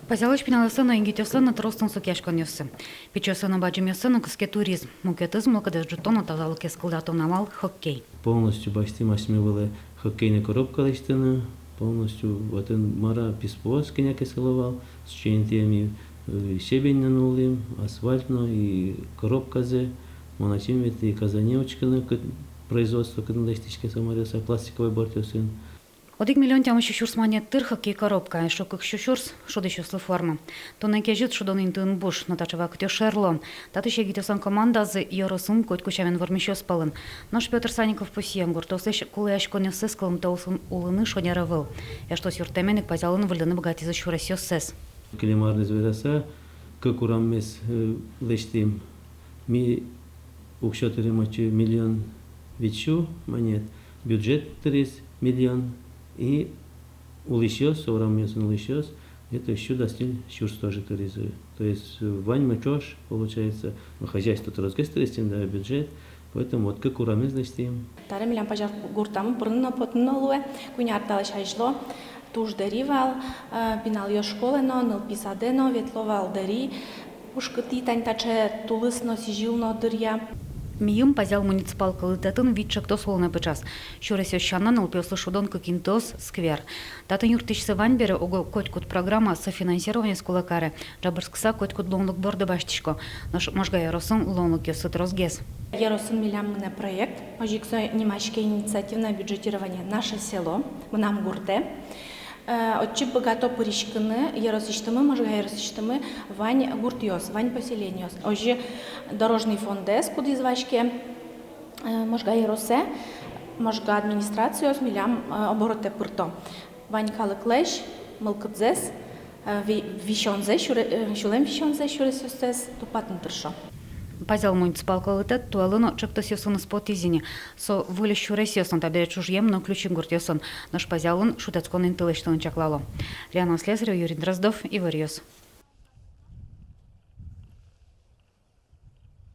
Пазялыш пиналысына ингитёсына тростын сукяшкан ёсы. Печёсына баджим ёсына кыске туризм. Мукетызм лакадеш жутона тазалык эскалдатонамал хоккей. Полностью башти масмевалы хоккейная коробка листана, полностью вот он мара писповоз кеняк эскаловал, с чентиями щебень нанулим, асфальтно и коробка зе, моначим ведь и казаневочка производство кадандастички самарёса, пластиковый бортёсын. Одик миллион тям щущурс монет хоккей коробка, шо как щущурс, шо да щуслы форма. То на кежит шо донын тын буш, но тачева кутё шерло. Таты ще гитёсан команда з Йоросун коть кучавен вормещё спалын. Наш Петр Санников посием гуртослыш кулэш конёсы скалым таусын улыны шо не рывыл. Я что сюртеменик позялын выльданы богати за щурасё сес. Климарный звераса, как ураммес лештим, ми укшотыри мочи миллион вичу монет, бюджет 30 миллион. И улещёс, ураммес улещёс, это еще достиль щурс тоже туризует. То есть вань мачош, получается, хозяйство трозгестрестим, да, бюджет, поэтому вот как ураммес достим. Тары милям пажар гуртамы пырынна потыннолуэ, куня арталыш айжло, туж деривал, пинал ё школено, ныл писадено, ветловал дери, ушкыти тань таче тулысно сижилно дырья. Миюм пазял муниципал калитетін витчак то солны пычас. Щуресё щаннан улпёслы шудон кокинтос сквер. Татын юртышсы ванбері ого котькут программа софинансирования скулакары. Жабырскса котькут лонлук борды баштичко. Наш можга яросын лонлук ёсыт розгез. Яросын милям мына проект, ожиксо немашке инициативное бюджетирование «Наше село», мнам гурте. Отчи богато поришканы, яросыштымы, можга яросыштымы, вань гуртиос, вань поселениос. Ожи дорожный фондес, куды извачке, можга яросе, можга администрациос, милям обороте пырто. Вань калыклеш, мылкыдзес, вишонзе, шулем вишонзе, шуресостес, тупатын тыршо. Пазял муниципал калитет туалыно чыктыс ёсын спотизине. Со вылеш щурес ёсын табере чужьем, но ключим гурт ёсын. Наш пазялын шутецкон интылештын чаклало. Риана Слесарев, Юрий Дроздов, Ивар Ёс.